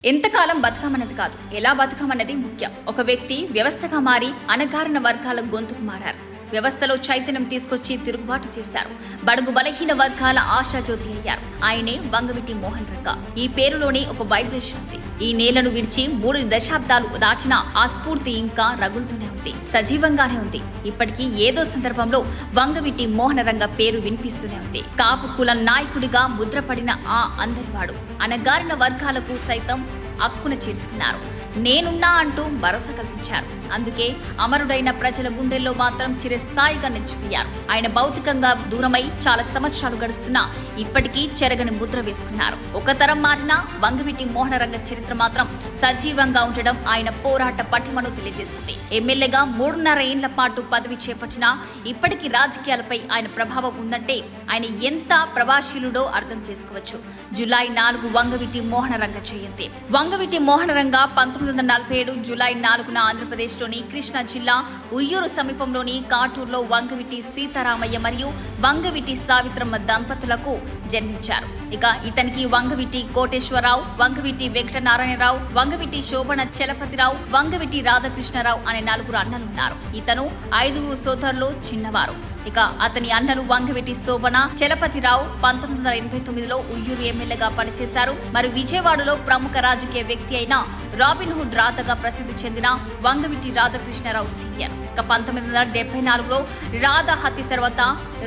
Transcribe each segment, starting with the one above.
ఎంతకాలం బతకమన్నది కాదు, ఎలా బతకమన్నది ముఖ్యం. ఒక వ్యక్తి వ్యవస్థగా మారి అణగారిన వర్గాల గొంతుకు మారారు. వ్యవస్థలో చైతన్యం తీసుకొచ్చి తిరుగుబాటు చేశారు. బడుగు బలహీన వర్గాల ఆశాజ్యోతి అయ్యారు. ఆయనే వంగవీటి మోహన్ రంగ. ఈ పేరులోనే ఒక వైబ్రేషన్ ఉంది. ఈ నేలను విడిచి 3 దశాబ్దాలు దాటినా ఆ స్ఫూర్తి ఇంకా రగులుతూనే ఉంది, సజీవంగానే ఉంది. ఇప్పటికీ ఏదో సందర్భంలో వంగవీటి మోహన రంగ పేరు వినిపిస్తూనే ఉంది. కాపు కుల నాయకుడిగా ముద్రపడిన ఆ అందరివాడు అణగారిన వర్గాలకు సైతం హక్కున చేర్చుకున్నారు. నేనున్నా అంటూ భరోసా కల్పించారు. అందుకే అమరుడైన ప్రజల గుండెల్లో మాత్రం చిరస్థాయిగా నిలిచిపోయారు. ఆయన భౌతికంగా దూరమై చాలా సంవత్సరాలు గడుస్తున్నా ఇప్పటికీ చెరగని ముద్ర వేసుకున్నారు. ఒక తరం మారినా వంగవీటి మోహన రంగ చరిత్ర మాత్రం సజీవంగా ఉండడం ఆయన పోరాట పటిమను తెలియజేస్తుంది. ఎమ్మెల్యేగా 3.5 ఏళ్ల పాటు పదవి చేపట్టినా ఇప్పటికీ రాజకీయాలపై ఆయన ప్రభావం ఉందంటే ఆయన ఎంత ప్రభావశీలుడో అర్థం చేసుకోవచ్చు. జూలై 4 వంగవీటి మోహన రంగ జయంతి. వంగవీటి మోహన రంగ 1947 జూలై 4న ఆంధ్రప్రదేశ్లోని కృష్ణా జిల్లా ఉయ్యూరు సమీపంలోని కాటూరులో వంగవీటి సీతారామయ్య మరియు వంగవీటి సావిత్రమ్మ దంపతులకు జన్మించారు. ఇక ఇతనికి వంగవీటి కోటేశ్వరరావు, వంగవీటి వెంకటనారాయణరావు, వంగవీటి శోభన చలపతిరావు, వంగవీటి రాధాకృష్ణరావు అనే 4 అన్నలున్నారు. ఇతను 5 సోదరులు చిన్నవారు. ఇక అతని అన్నలు వంగవీటి శోభన చలపతిరావు 1989లో ఉయ్యూరు ఎమ్మెల్యేగా పనిచేశారు. మరి విజయవాడలో ప్రముఖ రాజకీయ వ్యక్తి అయిన రాబిన్ హుడ్ రాధగా ప్రసిద్ధి చెందిన వంగవీటి రాధాకృష్ణరావు సీనియర్. ఇక 1974లో రాధ హత్య తర్వాత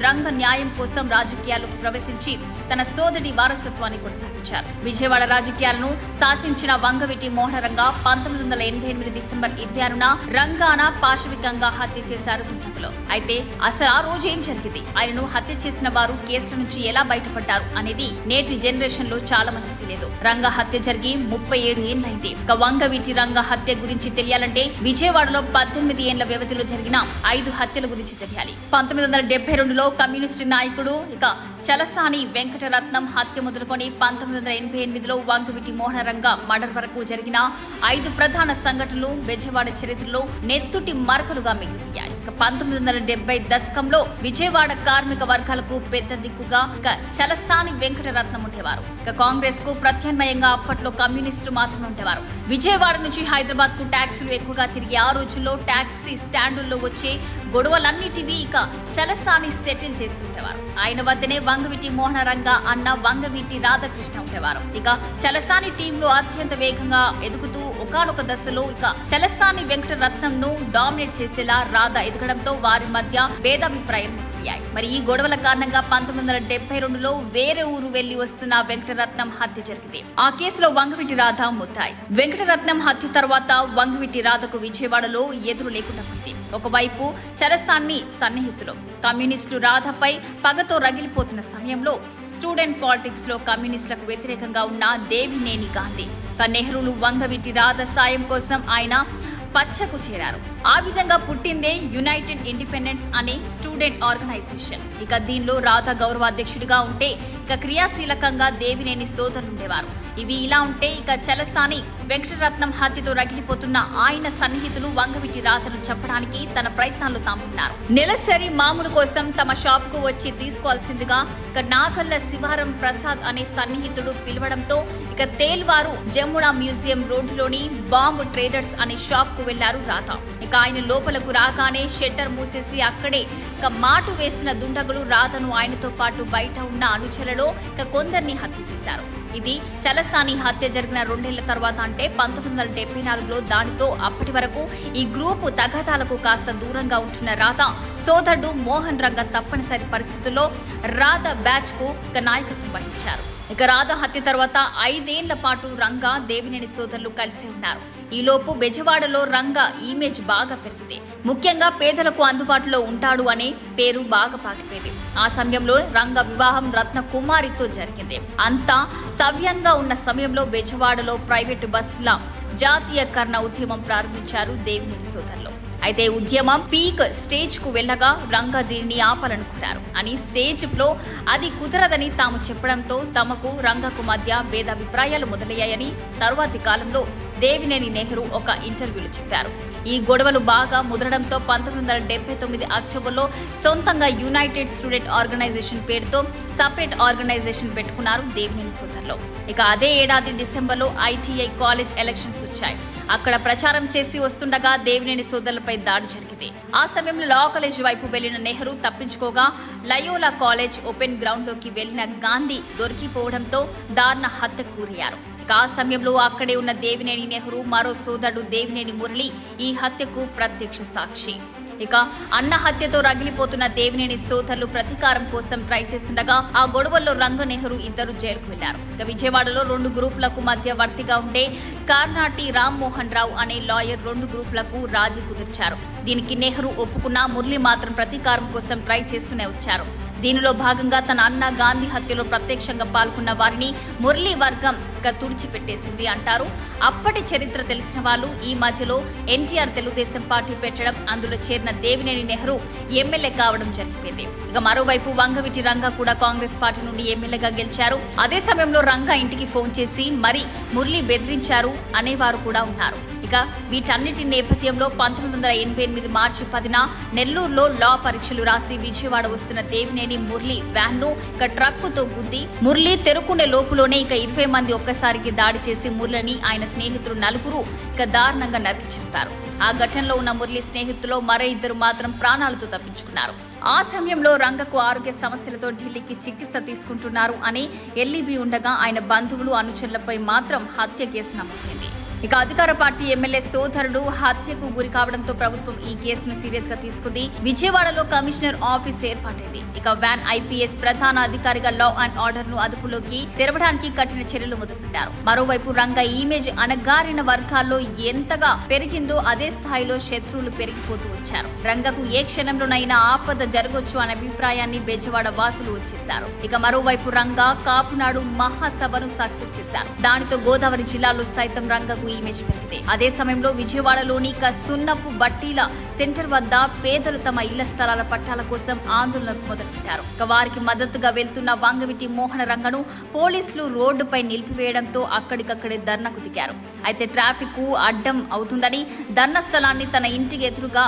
రంగ న్యాయం కోసం రాజకీయాల్లోకి ప్రవేశించి తన సోదరి వారసత్వాన్ని కొనసాగించారు. విజయవాడ రాజకీయాలను శాసించిన వంగవీటి మోహన రంగ 1988 డిసెంబర్ 26న రంగాన పాశవికంగా హత్య చేశారు దుండగులు. అయితే అసలు ఆ రోజు ఏం జరిగింది, ఆయనను హత్య చేసిన వారు కేసుల నుంచి ఎలా బయటపడ్డారు అనేది నేటి జనరేషన్ లో చాలా మందికి తెలియదు. రంగ హత్య జరిగి 37 ఏళ్లైంది. వంగవీటి రంగ హత్య గురించి తెలియాలంటే విజయవాడలో 18 ఏళ్ల వ్యవధిలో జరిగిన 5 హత్యల గురించి తెలియాలి. 1972లో కమ్యూనిస్టు నాయకుడు ఇక చలసాని వెంకటరత్నం హత్య మొదలుకొని 1988లో వంగవీటి మోహన రంగ మర్డర్ వరకు జరిగిన 5 ప్రధాన సంఘటనలు విజయవాడ చరిత్రలో నెత్తుటి మరకలుగా మిగిలిపోయాయి. 1970 దశకంలో విజయవాడ కార్మిక వర్గాలకు పెద్ద దిక్కుగా చలసాని వెంకటరత్నం ఉండేవారు. కాంగ్రెస్ కు ప్రత్యామ్నాయంగా అప్పట్లో కమ్యూనిస్టులు మాత్రమే ఉండేవారు. విజయవాడ నుంచి హైదరాబాద్ కు ట్యాక్సీలు ఎక్కువగా తిరిగి ఆ రోజుల్లో ట్యాక్సీ స్టాండుల్లో వచ్చే గొడవలన్నిటివి ఇక చలసాని సెటిల్ చేస్తుండేవారు. ఆయన వద్దనే వంగవీటి మోహన రంగ అన్న వంగవీటి రాధాకృష్ణ ఉండేవారు. ఇక చలసాని టీంలో అత్యంత వేగంగా ఎదుగుతూ ఒకానొక దశలో ఇక చలసాని వెంకటరత్నంను డామినేట్ చేసేలా రాధ ఎదగడంతో వారి మధ్య భేదాభిప్రాయం మరి ఈ గొడవల కారణంగా 1972లో వేరే ఊరు వెళ్లి వస్తున్న వెంకటరత్నం హత్య జరిగింది. ఆ కేసులో వంగవీటి రాధ ముద్దాయి. వెంకటరత్నం హత్య తర్వాత వంగవీటి రాధకు విజయవాడలో ఎదురు లేకుండా ఉంది. ఒకవైపు చలసాని సన్నిహితులు కమ్యూనిస్టులు రాధపై పగతో రగిలిపోతున్న సమయంలో స్టూడెంట్ పాలిటిక్స్ లో కమ్యూనిస్టులకు వ్యతిరేకంగా ఉన్న దేవినేని గాంధీ, నెహ్రూలు వంగవీటి రాధ సాయం కోసం ఆయన పచ్చకు చేరారు. ఆ విధంగా పుట్టిందే యునైటెడ్ ఇండిపెండెన్స్ అనే స్టూడెంట్ ఆర్గనైజేషన్. ఇక దీనిలో రాధ గౌరవాధ్యక్షుడిగా ఉంటే ఇక క్రియాశీలకంగా దేవినేని సోదరులు ఉండేవారు. ఇవి ఇలా ఉంటే ఇక చలసాని వెంకటరత్నం హత్యతో రగిలిపోతున్న ఆయన సన్నిహితులు వంగవీటి రాధను చెప్పడానికి తన ప్రయత్నాలు తామున్నారు. నెలసరి మామూలు కోసం తమ షాప్ కు వచ్చి తీసుకోవాల్సిందిగా ఇక నాగల్ల శివారం ప్రసాద్ అనే సన్నిహితుడు పిలవడంతో ఇక తేల్వారు జమునా మ్యూజియం రోడ్డులోని బాంబు ట్రేడర్స్ అనే షాప్ కు వెళ్లారు రాధ. ఇక ఆయన లోపలకు రాగానే షట్టర్ మూసేసి అక్కడే ఇక మాటు వేసిన దుండగులు రాధను ఆయనతో పాటు బయట ఉన్న అనుచరులలో ఇక కొందరిని హత్య చేశారు. ఇది చలసాని హత్య జరిగిన 2 ఏళ్ల తర్వాత అంటే 1974లో. దానితో అప్పటి వరకు ఈ గ్రూపు తగాదాలకు కాస్త దూరంగా ఉంటున్న రాధ సోదరుడు మోహన్ రంగ తప్పనిసరి పరిస్థితుల్లో రాధ బ్యాచ్ కు నాయకత్వం వహించారు. ఇక రాధ హత్య తర్వాత 5 ఏళ్ల పాటు రంగ దేవినేని సోదరులు కలిసి ఉన్నారు. ఈలోపు బెజవాడలో రంగ ఇమేజ్ బాగా పెరిగింది. ముఖ్యంగా పేదలకు అందుబాటులో ఉంటాడు అనే పేరు బాగా పాకిపోయింది. ఆ సమయంలో రంగ వివాహం రత్న కుమారితో జరిగింది. అంతా సవ్యంగా ఉన్న సమయంలో బెజవాడలో ప్రైవేటు బస్సుల జాతీయకరణ ఉద్యమం ప్రారంభించారు దేవినేని సోదరులు. అయితే ఉద్యమం పీక్ స్టేజ్ కు వెళ్లగా రంగ దీనిని ఆపాలనుకున్నారు అని స్టేజ్ లో అది కుదరదని తాము చెప్పడంతో తమకు రంగకు మధ్య భేదాభిప్రాయాలు మొదలయ్యాయని తరువాతి కాలంలో దేవినేని నెహ్రూ ఒక ఇంటర్వ్యూలో చెప్పారు. ఈ గొడవలు బాగా ముదరడంతో 1979 అక్టోబర్లో సొంతంగా యునైటెడ్ స్టూడెంట్ ఆర్గనైజేషన్ పేరుతో సపరేట్ ఆర్గనైజేషన్ పెట్టుకున్నారు దేవినేని సోదరులు. ఇక అదే ఏడాది డిసెంబర్లో ITI కాలేజ్ ఎలక్షన్స్ వచ్చాయి. అక్కడ ప్రచారం చేసి వస్తుండగా దేవినేని సోదరులపై దాడి జరిగింది. ఆ సమయంలో లా కాలేజ్ వైపు వెళ్లిన నెహ్రూ తప్పించుకోగా లయోలా కాలేజ్ ఓపెన్ గ్రౌండ్ లోకి వెళ్లిన గాంధీ దొరికిపోవడంతో దారుణ హత్యకు గురయ్యారు. ఆ సమయంలో అక్కడే ఉన్న దేవినేని నెహ్రూ మరో సోదరుడు దేవినేని మురళి ఈ హత్యకు ప్రత్యక్ష సాక్షి. ఇక అన్న హత్యతో రగిలిపోతున్న దేవినేని సోదరులు ప్రతీకారం కోసం ట్రై చేస్తుండగా ఆ గొడవల్లో రంగ నెహ్రూ ఇద్దరు జైలుకు వెళ్లారు. ఇక విజయవాడలో 2 గ్రూపులకు మధ్యవర్తిగా ఉండే కార్నాటి రామ్మోహన్ రావు అనే లాయర్ 2 గ్రూపులకు రాజీ కుదిర్చారు. దీనికి నెహ్రూ ఒప్పుకున్నా మురళి మాత్రం ప్రతీకారం కోసం ట్రై చేస్తూనే వచ్చారు. దీనిలో భాగంగా తన అన్న గాంధీ హత్యలో ప్రత్యక్షంగా పాల్గొన్న వారిని మురళీ వర్గం తుడిచిపెట్టేసింది అంటారు. అప్పటి చరిత్ర తెలిసిన వాళ్ళు ఈ మధ్యలో NTR తెలుగుదేశం పార్టీ పెట్టడం, అందులో చేరిన దేవినేని నెహ్రూ ఎమ్మెల్యే కావడం జరిగిపోయింది. ఇక మరోవైపు వంగవీటి రంగా కూడా కాంగ్రెస్ పార్టీ నుండి ఎమ్మెల్యేగా గెలిచారు. అదే సమయంలో రంగా ఇంటికి ఫోన్ చేసి మరి మురళి బెదిరించారు అనేవారు కూడా ఉన్నారు. ఇక వీటన్నిటి నేపథ్యంలో 1988 మార్చి 10న నెల్లూరులో లా పరీక్షలు రాసి విజయవాడ వస్తున్న దేవినేని మురళి వ్యాన్ను ట్రక్కుతో గుద్ది మురళి తెరుకునే లోపులోనే 20 మంది ఒక్కసారికి దాడి చేసి మురళిని ఆయన స్నేహితులు 4 దారుణంగా నరికి చంపారు. ఆ ఘటనలో ఉన్న మురళి స్నేహితుల్లో మరో 2 మాత్రం ప్రాణాలతో తప్పించుకున్నారు. ఆ సమయంలో రంగకు ఆరోగ్య సమస్యలతో ఢిల్లీకి చికిత్స తీసుకుంటున్నారు అని ఎల్లీబీ ఉండగా ఆయన బంధువులు అనుచరులపై మాత్రం హత్య కేసు నమోదైంది. ఇక అధికార పార్టీ ఎమ్మెల్యే సోదరుడు హత్యకు గురి కావడంతో ప్రభుత్వం ఈ కేసును సీరియస్ గా తీసుకుంది. విజయవాడలో కమిషనర్ ఆఫీస్ ఏర్పాటైంది. ఇక వ్యాన్ IPS ప్రధాన అధికారిగా లా అండ్ ఆర్డర్ ను అదుపులోకి తెరవడానికి కఠిన చర్యలు మొదలుపెట్టారు. మరోవైపు రంగ ఇమేజ్ అణగారిన వర్గాల్లో ఎంతగా పెరిగిందో అదే స్థాయిలో శత్రువులు పెరిగిపోతూ వచ్చారు. రంగకు ఏ క్షణంలోనైనా ఆపద జరగొచ్చు అనే అభిప్రాయాన్ని బెజవాడ వాసులు వచ్చేశారు. ఇక మరోవైపు రంగ కాపునాడు మహాసభను సక్సెస్ చేశారు. దానితో గోదావరి జిల్లాలో సైతం రంగకు ఇమేజ్ పెరిగింది. అదే సమయంలో విజయవాడలోని సున్నపు బట్టీల సెంటర్ వద్ద పేదలు తమ ఇళ్ల స్థలాల పట్టాల కోసం ఆందోళన మొదలుపెట్టారు. వారికి మద్దతుగా వెళ్తున్న వంగవీటి మోహన రంగను పోలీసులు రోడ్డుపై నిలిపివేయడంతో అక్కడికక్కడే ధర్నాకు దిగారు. అయితే ట్రాఫిక్ అడ్డం అవుతుందని ధర్నా స్థలాన్ని తన ఇంటికి ఎదురుగా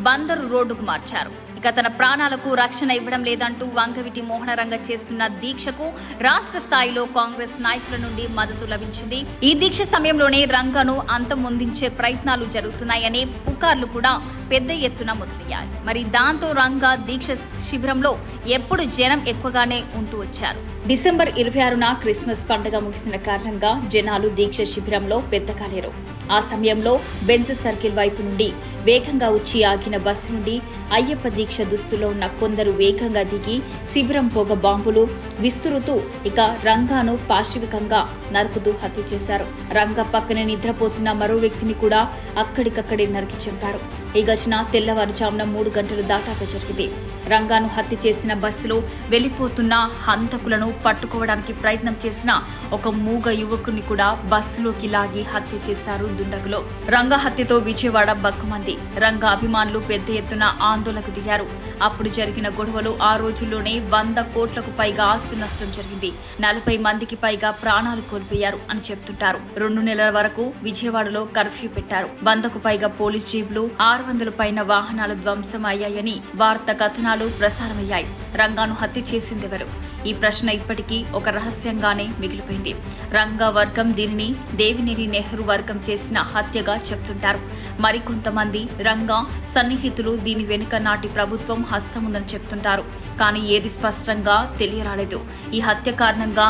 బందరు రోడ్డుకు మార్చారు. ఇక తన ప్రాణాలకు రక్షణ ఇవ్వడం లేదంటూ వంగవీటి మోహన రంగ చేస్తున్న దీక్షకు రాష్ట్ర స్థాయిలో కాంగ్రెస్ నాయకుల నుండి మద్దతు లభించింది. ఈ దీక్ష సమయంలోనే రంగను అంతమొందించే ప్రయత్నాలు జరుగుతున్నాయనే పుకార్లు కూడా పెద్ద ఎత్తున మొదలయ్యాయి. మరి దాంతో రంగ దీక్ష శిబిరంలో ఎప్పుడు జనం ఎక్కువగానే ఉంటూ వచ్చారు. డిసెంబర్ 26న క్రిస్మస్ పండుగ ముగిసిన కారణంగా జనాలు దీక్ష శిబిరంలో పెద్దగా లేరు. ఆ సమయంలో బెంజ్ సర్కిల్ వైపు నుండి వేగంగా వచ్చి ఆగిన బస్సు నుండి అయ్యప్ప దీక్ష దుస్తులో ఉన్న కొందరు వేగంగా దిగి శిబిరం పొగ బాంబులు విస్తురుతూ ఇక రంగాను పాశవికంగా నరుకుతూ హత్య చేశారు. రంగా పక్కనే నిద్రపోతున్న మరో వ్యక్తిని కూడా అక్కడికక్కడే నరికి చంపారు. ఈ ఘటన తెల్లవారుజామున 3 గంటలు దాటాక జరిగింది. రంగాను హత్య చేసిన బస్సులో వెళ్లిపోతున్న హంతకులను పట్టుకోవడానికి ప్రయత్నం చేసిన ఒక మూగ యువకుని కూడా బస్సులోకి లాగి హత్య చేశారు దుండగులు. రంగా హత్యతో విజయవాడ బగ్గుమంది. రంగా అభిమానులు పెద్ద ఎత్తున ఆందోళనకు దిగారు. అప్పుడు జరిగిన గొడవలు ఆ రోజుల్లోనే 100 కోట్లకు పైగా ఆస్తి నష్టం జరిగింది. 40 మందికి పైగా ప్రాణాలు కోల్పోయారు అని చెప్తుంటారు. 2 నెలల వరకు విజయవాడలో కర్ఫ్యూ పెట్టారు. 100కు పైగా పోలీస్ జీపులు, 600 పైన వాహనాలు ధ్వంసం అయ్యాయని వార్తా కథనాలు ప్రసారమయ్యాయి. రంగాను హత్య చేసిందెవరు? ఈ ప్రశ్న ఇప్పటికీ ఒక రహస్యంగానే మిగిలిపోయింది. రంగా వర్గం దీనిని దేవినేని నెహ్రూ వర్గం చేసిన హత్యగా చెప్తుంటారు. మరికొంతమంది రంగా సన్నిహితులు దీని వెనుక నాటి ప్రభుత్వం హస్తముందని చెప్తుంటారు. కానీ ఏది స్పష్టంగా తెలియరాలేదు. ఈ హత్య కారణంగా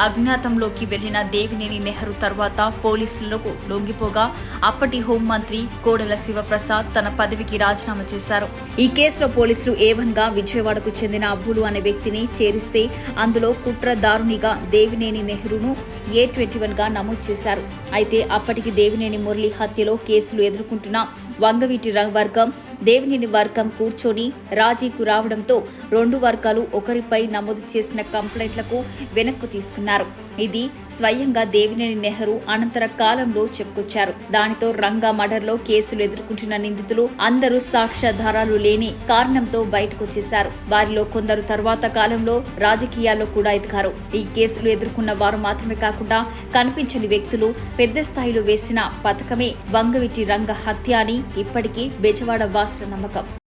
అజ్ఞాతంలోకి వెళ్లిన దేవినేని నెహ్రూ తర్వాత పోలీసులకు లొంగిపోగా అప్పటి హోంమంత్రి కోడెల శివప్రసాద్ తన పదవికి రాజీనామా చేశారు. ఈ కేసులో పోలీసులు A1గా విజయవాడకు చెందిన అబ్బులు అనే వ్యక్తిని చేరిస్తే అందులో కుట్రదారునిగా దేవినేని నెహ్రూను A21గా నమోదు చేశారు. అయితే అప్పటికి దేవినేని మురళి హత్యలో కేసులు ఎదుర్కొంటున్న వంగవీటి వర్గం దేవినేని వర్గం కూర్చొని రాజీకు రావడంతో రెండు వర్గాలు ఒకరిపై నమోదు చేసిన కంప్లైంట్లకు వెనక్కు తీసుకున్నారు. ఇది స్వయంగా దేవినేని నెహ్రూ అనంతర కాలంలో చెప్పుకొచ్చారు. దానితో రంగా మర్డర్లో కేసులు ఎదుర్కొంటున్న నిందితులు అందరూ సాక్ష్యాధారాలు లేని కారణంతో బయటకొచ్చేశారు. వారిలో కొందరు తర్వాత కాలంలో రాజకీయాల్లో కూడా ఎదిగారు. ఈ కేసులు ఎదుర్కొన్న వారు మాత్రమే కాకుండా కనిపించని వ్యక్తులు పెద్ద స్థాయిలో వేసిన పథకమే వంగవీటి రంగ హత్య అని ఇప్పటికీ బెజవాడ వాసుల నమ్మకం.